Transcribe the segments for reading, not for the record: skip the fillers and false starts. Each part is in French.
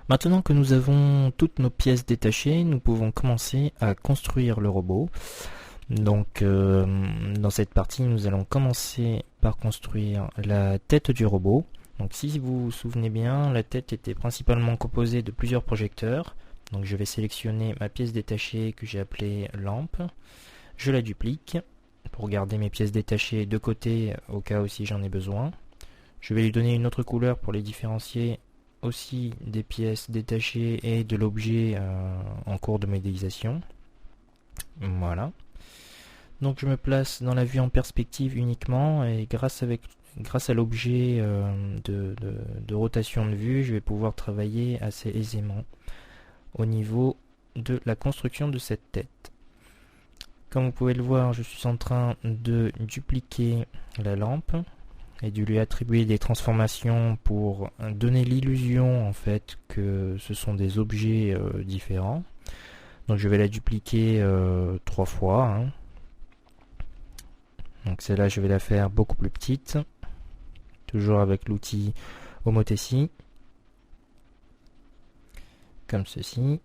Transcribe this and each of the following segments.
Maintenant que nous avons toutes nos pièces détachées, nous pouvons commencer à construire le robot. Donc dans cette partie, nous allons commencer par construire la tête du robot. Donc si vous vous souvenez bien, la tête était principalement composée de plusieurs projecteurs. Donc je vais sélectionner ma pièce détachée que j'ai appelée lampe. Je la duplique pour garder mes pièces détachées de côté au cas où si j'en ai besoin. Je vais lui donner une autre couleur pour les différencier aussi des pièces détachées et de l'objet en cours de modélisation. Voilà. Donc je me place dans la vue en perspective uniquement et grâce à l'objet de rotation de vue, je vais pouvoir travailler assez aisément au niveau de la construction de cette tête. Comme vous pouvez le voir, je suis en train de dupliquer la lampe et de lui attribuer des transformations pour donner l'illusion en fait que ce sont des objets différents. Donc je vais la dupliquer 3 fois. Hein. Donc celle-là je vais la faire beaucoup plus petite, toujours avec l'outil Homothétie, comme ceci.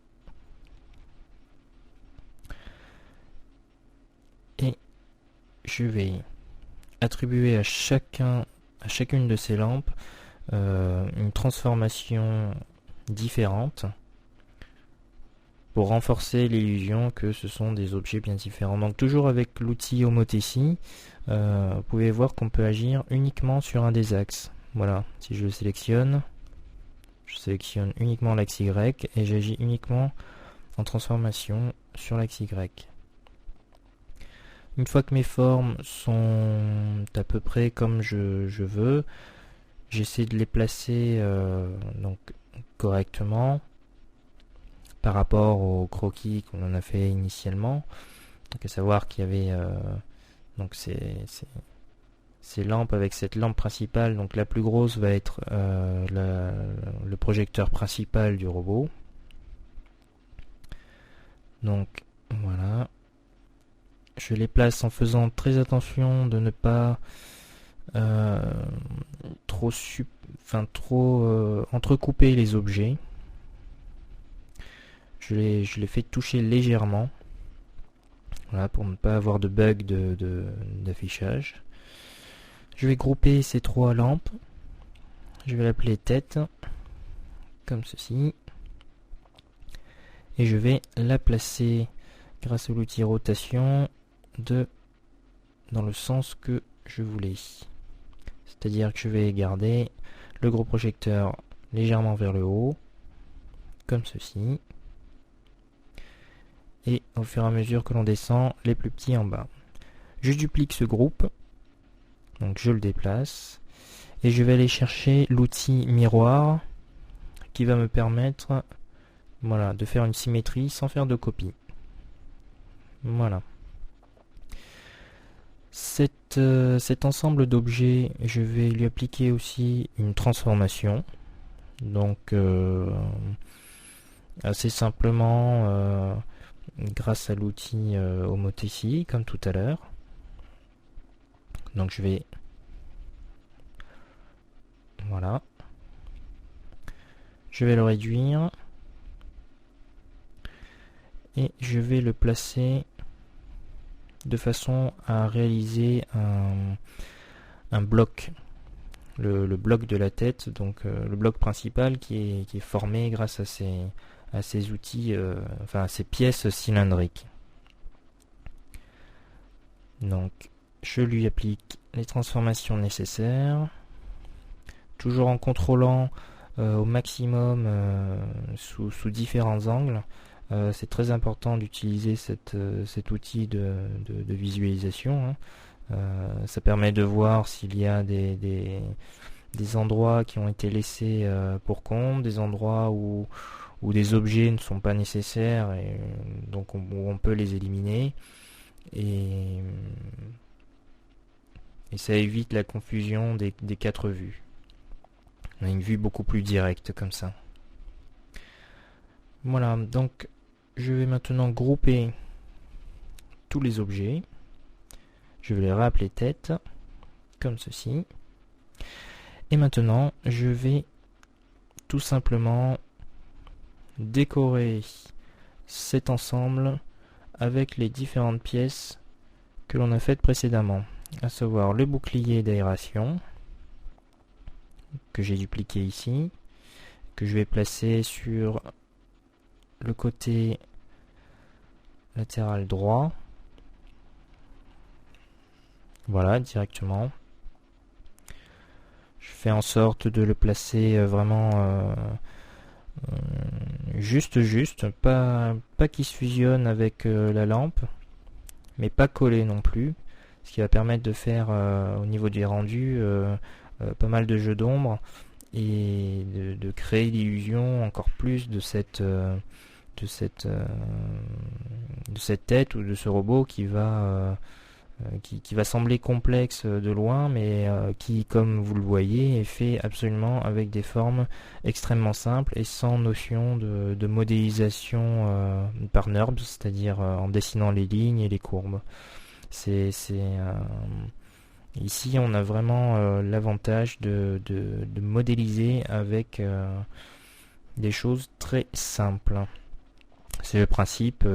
Et je vais attribuer à chacune de ces lampes une transformation différente pour renforcer l'illusion que ce sont des objets bien différents. Donc toujours avec l'outil Homothétie, vous pouvez voir qu'on peut agir uniquement sur un des axes. Voilà, si je le sélectionne, je sélectionne uniquement l'axe Y et j'agis uniquement en transformation sur l'axe Y. Une fois que mes formes sont à peu près comme je veux, j'essaie de les placer donc correctement par rapport au croquis qu'on en a fait initialement. Donc à savoir qu'il y avait donc ces lampes avec cette lampe principale. Donc la plus grosse va être le projecteur principal du robot. Donc voilà. Je les place en faisant très attention de ne pas trop entrecouper les objets. Je les fais toucher légèrement, voilà, pour ne pas avoir de bug d'affichage. Je vais grouper ces 3 lampes. Je vais l'appeler tête, comme ceci. Et je vais la placer grâce à l'outil rotation dans le sens que je voulais. C'est-à-dire que je vais garder le gros projecteur légèrement vers le haut, comme ceci. Et au fur et à mesure que l'on descend, les plus petits en bas. Je duplique ce groupe, donc je le déplace, et je vais aller chercher l'outil miroir qui va me permettre voilà, de faire une symétrie sans faire de copie. Voilà. Cet ensemble d'objets, je vais lui appliquer aussi une transformation. Donc, assez simplement, grâce à l'outil Homothétie, comme tout à l'heure. Donc, je vais... Voilà. Je vais le réduire. Et je vais le placer de façon à réaliser un bloc, le bloc de la tête, donc le bloc principal qui est formé grâce à ces outils, à ces pièces cylindriques. Donc je lui applique les transformations nécessaires, toujours en contrôlant au maximum sous différents angles. C'est très important d'utiliser cet outil de visualisation. Hein. Ça permet de voir s'il y a des endroits qui ont été laissés pour compte, des endroits où des objets ne sont pas nécessaires et donc on peut les éliminer. Et ça évite la confusion des 4 vues. On a une vue beaucoup plus directe comme ça. Voilà, donc je vais maintenant grouper tous les objets. Je vais les rappeler tête, comme ceci. Et maintenant, je vais tout simplement décorer cet ensemble avec les différentes pièces que l'on a faites précédemment, à savoir le bouclier d'aération que j'ai dupliqué ici, que je vais placer sur le côté latéral droit. Voilà, directement. Je fais en sorte de le placer vraiment juste, pas qu'il se fusionne avec la lampe, mais pas collé non plus, ce qui va permettre de faire au niveau des rendus pas mal de jeux d'ombre et de créer l'illusion encore plus de cette tête ou de ce robot qui va sembler complexe de loin, mais qui, comme vous le voyez, est fait absolument avec des formes extrêmement simples et sans notion de modélisation par NURBS, c'est-à-dire en dessinant les lignes et les courbes. Ici, on a vraiment l'avantage de modéliser avec des choses très simples. C'est le principe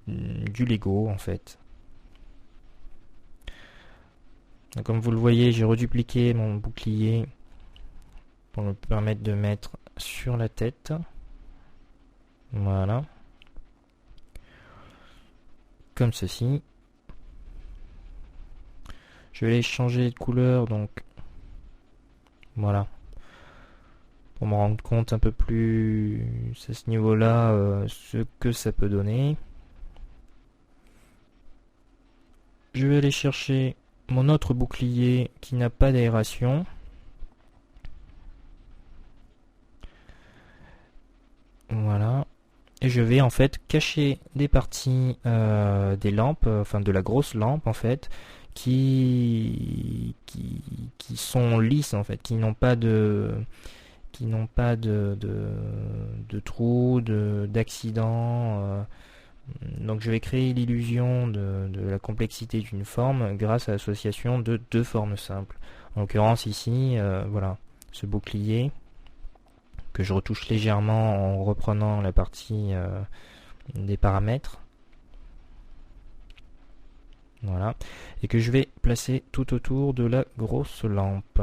du Lego, en fait. Donc, comme vous le voyez, j'ai redupliqué mon bouclier pour me permettre de mettre sur la tête. Voilà. Comme ceci. Je vais les changer de couleur, donc voilà. Pour me rendre compte un peu plus à ce niveau-là ce que ça peut donner. Je vais aller chercher mon autre bouclier qui n'a pas d'aération. Voilà. Et je vais en fait cacher des parties des lampes, enfin de la grosse lampe en fait, qui sont lisses en fait, qui n'ont pas de trous, d'accidents. Donc je vais créer l'illusion de la complexité d'une forme grâce à l'association de deux formes simples. En l'occurrence ici, voilà, ce bouclier que je retouche légèrement en reprenant la partie des paramètres. Voilà. Et que je vais placer tout autour de la grosse lampe.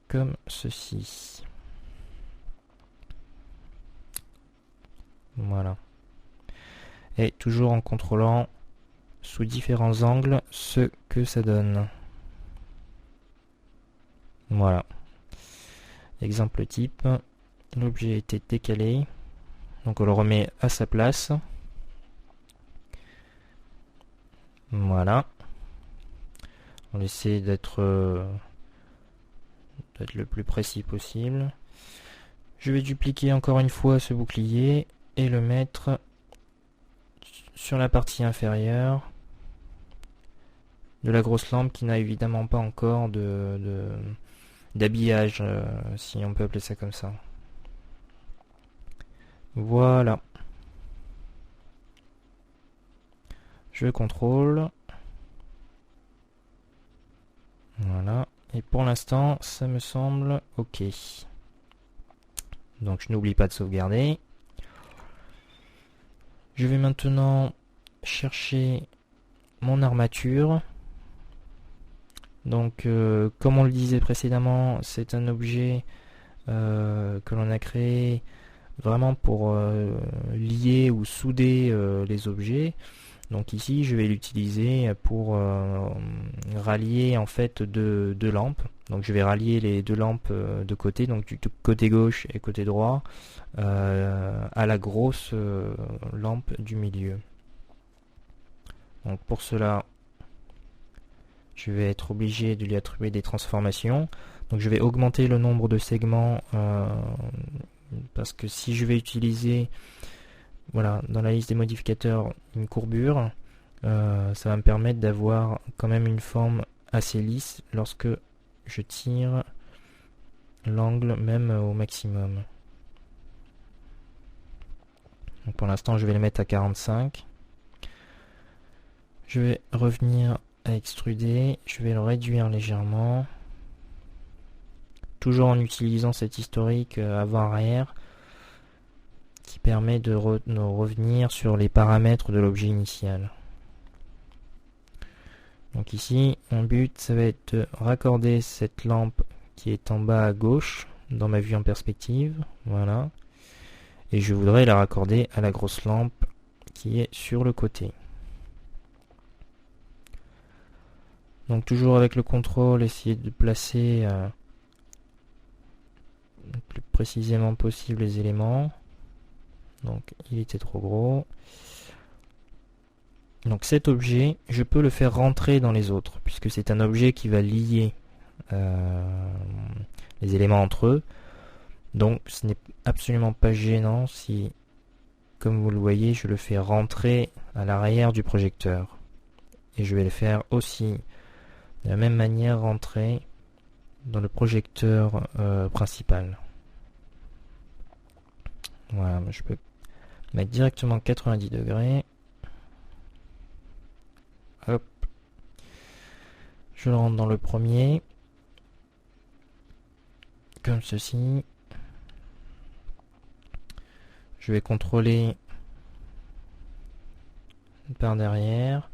Comme ceci. Voilà. Et toujours en contrôlant sous différents angles ce que ça donne. Voilà. Exemple type. L'objet a été décalé. Donc on le remet à sa place. Voilà. On essaie d'être le plus précis possible. Je vais dupliquer encore une fois ce bouclier et le mettre sur la partie inférieure de la grosse lampe qui n'a évidemment pas encore d'habillage, si on peut appeler ça comme ça. Voilà. Je contrôle. Voilà. Et pour l'instant, ça me semble OK. Donc je n'oublie pas de sauvegarder. Je vais maintenant chercher mon armature. Donc comme on le disait précédemment, c'est un objet que l'on a créé vraiment pour lier ou souder les objets. Donc ici je vais l'utiliser pour rallier en fait deux lampes. Donc je vais rallier les deux lampes de côté, donc du côté gauche et côté droit, à la grosse lampe du milieu. Donc pour cela, je vais être obligé de lui attribuer des transformations. Donc je vais augmenter le nombre de segments parce que si je vais utiliser voilà, dans la liste des modificateurs une courbure, ça va me permettre d'avoir quand même une forme assez lisse lorsque je tire l'angle même au maximum. Donc pour l'instant je vais le mettre à 45. Je vais revenir à extruder, je vais le réduire légèrement, toujours en utilisant cet historique avant-arrière qui permet de revenir sur les paramètres de l'objet initial. Donc ici, mon but, ça va être de raccorder cette lampe qui est en bas à gauche dans ma vue en perspective. Voilà. Et je voudrais la raccorder à la grosse lampe qui est sur le côté. Donc toujours avec le contrôle, essayer de placer le plus précisément possible les éléments. Donc il était trop gros. Donc cet objet, je peux le faire rentrer dans les autres, puisque c'est un objet qui va lier les éléments entre eux. Donc ce n'est absolument pas gênant si, comme vous le voyez, je le fais rentrer à l'arrière du projecteur. Et je vais le faire aussi de la même manière rentrer dans le projecteur principal. Voilà, je peux mettre directement 90 degrés. Hop. Je le rentre dans le premier. Comme ceci. Je vais contrôler par derrière.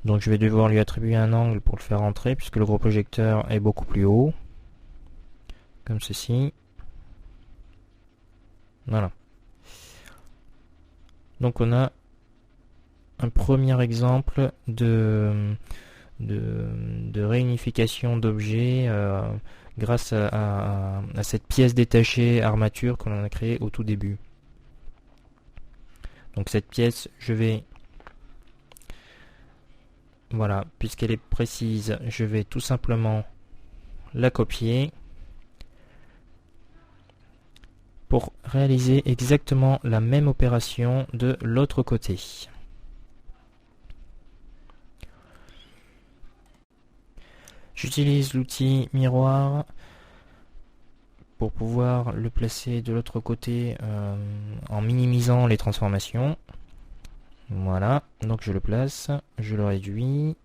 Donc je vais devoir lui attribuer un angle pour le faire rentrer, puisque le gros projecteur est beaucoup plus haut. Comme ceci. Voilà. Donc on a un premier exemple de réunification d'objets grâce à cette pièce détachée armature que l'on a créée au tout début. Donc cette pièce, je vais, voilà, puisqu'elle est précise, je vais tout simplement la copier pour réaliser exactement la même opération de l'autre côté. J'utilise l'outil miroir pour pouvoir le placer de l'autre côté en minimisant les transformations. Voilà, donc je le place, je le réduis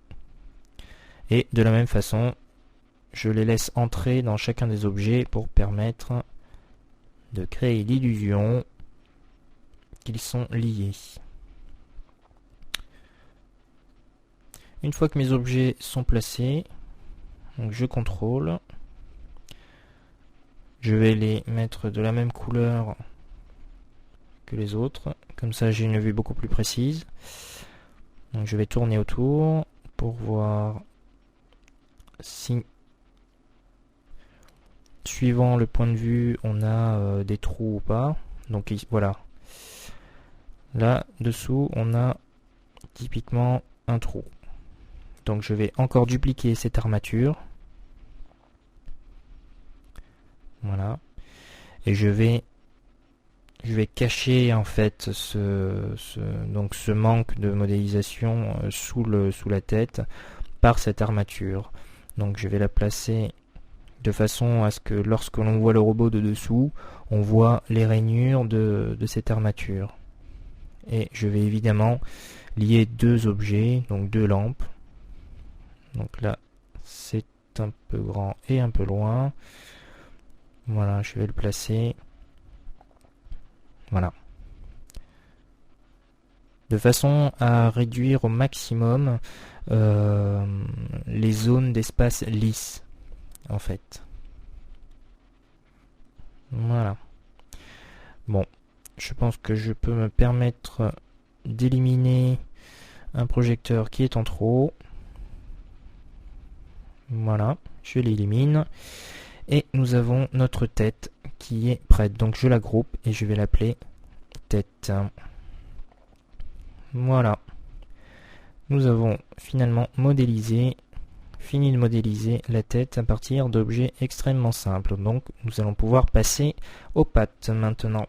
et de la même façon je les laisse entrer dans chacun des objets pour permettre de créer l'illusion qu'ils sont liés. Une fois que mes objets sont placés, donc je contrôle, je vais les mettre de la même couleur que les autres, comme ça j'ai une vue beaucoup plus précise. Donc je vais tourner autour pour voir si, suivant le point de vue, on a des trous ou pas. Donc voilà, là dessous on a typiquement un trou. Donc je vais encore dupliquer cette armature. Voilà. Et je vais cacher en fait ce manque de modélisation sous la tête par cette armature. Donc je vais la placer de façon à ce que lorsque l'on voit le robot de dessous, on voit les rainures de cette armature. Et je vais évidemment lier deux objets, donc deux lampes. Donc là, c'est un peu grand et un peu loin. Voilà, je vais le placer. Voilà. De façon à réduire au maximum les zones d'espace lisse, en fait. Voilà. Bon, je pense que je peux me permettre d'éliminer un projecteur qui est en trop. Voilà, je l'élimine. Et nous avons notre tête qui est prête. Donc je la groupe et je vais l'appeler tête. Voilà. Nous avons finalement fini de modéliser la tête à partir d'objets extrêmement simples. Donc nous allons pouvoir passer aux pattes maintenant.